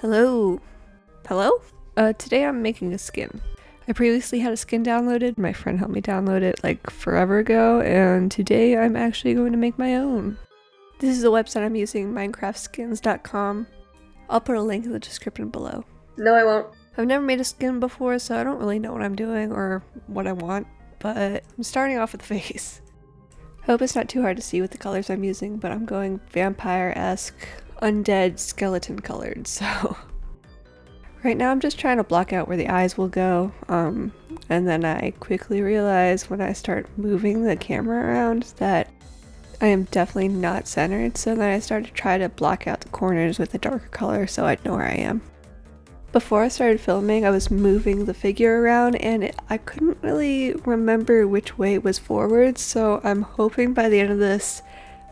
Hello? Hello? Today I'm making a skin. I previously had a skin downloaded. My friend helped me download it like forever ago, and today I'm actually going to make my own. This is the website I'm using, minecraftskins.com. I'll put a link in the description below. No, I won't. I've never made a skin before, so I don't really know what I'm doing or what I want, but I'm starting off with the face. Hope it's not too hard to see with the colors I'm using, but I'm going vampire-esque, undead, skeleton colored, so... Right now I'm just trying to block out where the eyes will go, and then I quickly realize when I start moving the camera around that I am definitely not centered, so then I start to try to block out the corners with a darker color so I'd know where I am. Before I started filming, I was moving the figure around and I couldn't really remember which way it was forward, so I'm hoping by the end of this,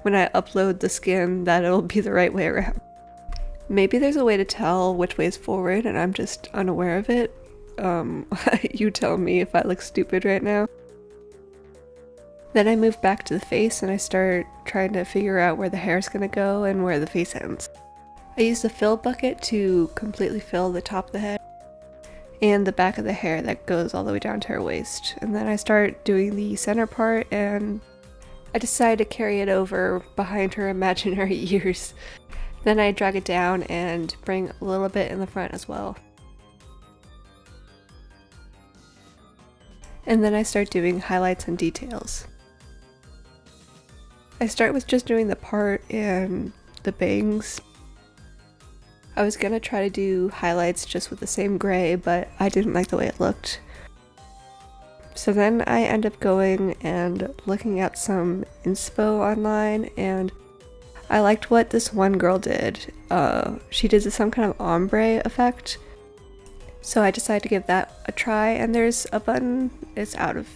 when I upload the skin, that it'll be the right way around. Maybe there's a way to tell which way is forward and I'm just unaware of it. You tell me if I look stupid right now. Then I move back to the face and I start trying to figure out where the hair is going to go and where the face ends. I use the fill bucket to completely fill the top of the head and the back of the hair that goes all the way down to her waist. And then I start doing the center part and I decide to carry it over behind her imaginary ears. Then I drag it down and bring a little bit in the front as well. And then I start doing highlights and details. I start with just doing the part and the bangs. I was gonna try to do highlights just with the same gray, but I didn't like the way it looked. So then I end up going and looking at some inspo online, and I liked what this one girl did. She did some kind of ombre effect. So I decided to give that a try, and there's a button. It's out of...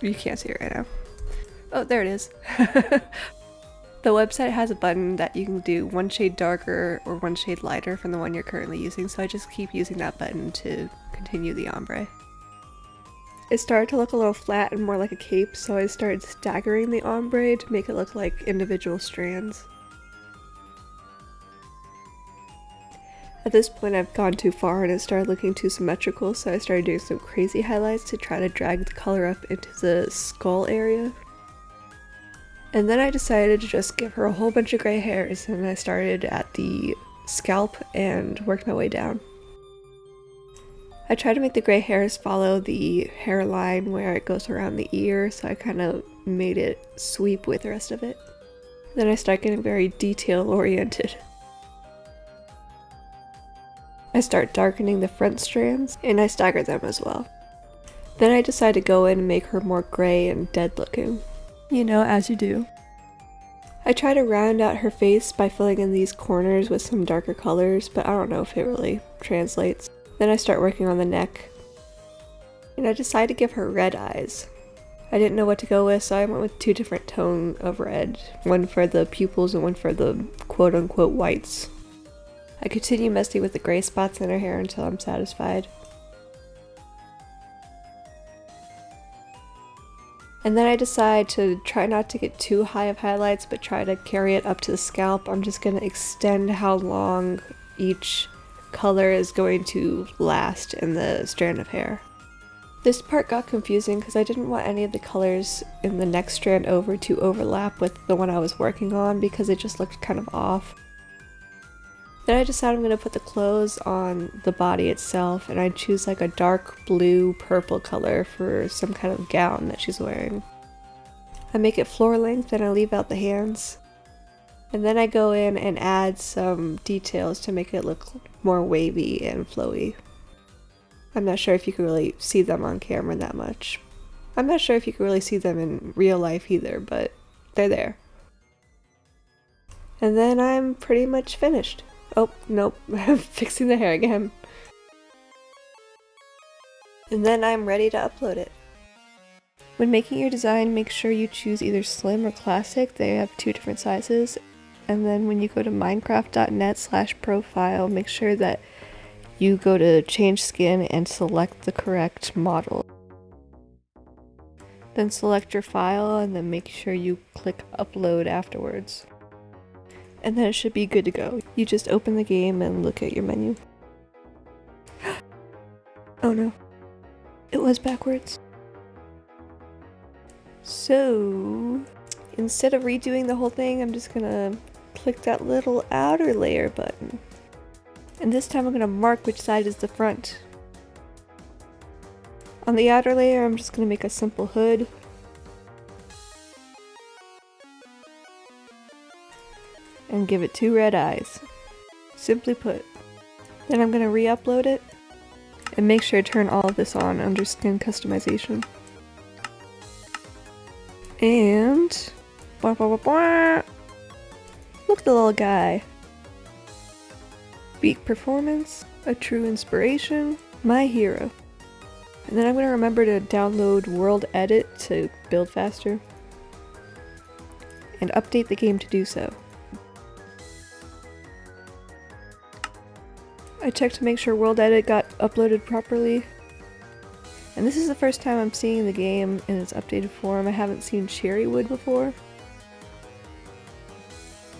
You can't see it right now. Oh, there it is. The website has a button that you can do one shade darker or one shade lighter from the one you're currently using, so I just keep using that button to continue the ombre. It started to look a little flat and more like a cape, so I started staggering the ombre to make it look like individual strands. At this point I've gone too far and it started looking too symmetrical, so I started doing some crazy highlights to try to drag the color up into the skull area. And then I decided to just give her a whole bunch of gray hairs, and I started at the scalp and worked my way down. I tried to make the gray hairs follow the hairline where it goes around the ear, so I kind of made it sweep with the rest of it. Then I start getting very detail oriented. I start darkening the front strands, and I stagger them as well. Then I decide to go in and make her more gray and dead looking. You know, as you do. I try to round out her face by filling in these corners with some darker colors, but I don't know if it really translates. Then I start working on the neck. And I decide to give her red eyes. I didn't know what to go with, so I went with two different tones of red. One for the pupils and one for the quote-unquote whites. I continue messing with the gray spots in her hair until I'm satisfied. And then I decide to try not to get too high of highlights, but try to carry it up to the scalp. I'm just going to extend how long each color is going to last in the strand of hair. This part got confusing because I didn't want any of the colors in the next strand over to overlap with the one I was working on because it just looked kind of off. Then I decided I'm going to put the clothes on the body itself, and I choose like a dark blue purple color for some kind of gown that she's wearing. I make it floor length and I leave out the hands. And then I go in and add some details to make it look more wavy and flowy. I'm not sure if you can really see them on camera that much. I'm not sure if you can really see them in real life either, but they're there. And then I'm pretty much finished. Oh, nope, I'm fixing the hair again. And then I'm ready to upload it. When making your design, make sure you choose either slim or classic. They have two different sizes. And then when you go to minecraft.net/profile, make sure that you go to change skin and select the correct model. Then select your file and then make sure you click upload afterwards. And then it should be good to go. You just open the game and look at your menu. Oh no. It was backwards. So, instead of redoing the whole thing, I'm just gonna click that little outer layer button. And this time I'm gonna mark which side is the front. On the outer layer, I'm just gonna make a simple hood. And give it 2 red eyes. Simply put. Then I'm gonna re-upload it. And make sure to turn all of this on under skin customization. And look at the little guy. Peak performance, a true inspiration, my hero. And then I'm going to remember to download World Edit to build faster. And update the game to do so. I checked to make sure World Edit got uploaded properly. And this is the first time I'm seeing the game in its updated form. I haven't seen Cherrywood before.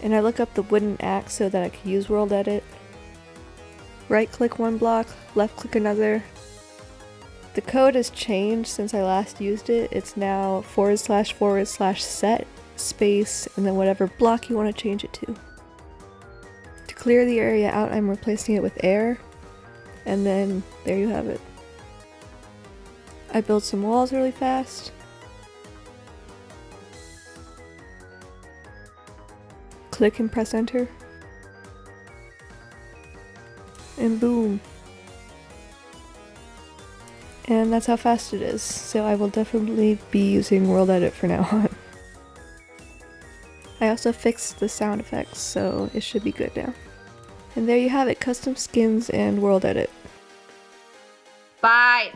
And I look up the wooden axe so that I can use World Edit. Right click one block, left click another. The code has changed since I last used it. It's now //set space and then whatever block you want to change it to. To clear the area out, I'm replacing it with air. And then there you have it. I built some walls really fast. Click and press enter. And boom. And that's how fast it is, so I will definitely be using World Edit from now on. I also fixed the sound effects, so it should be good now. And there you have it, custom skins and World Edit. Bye!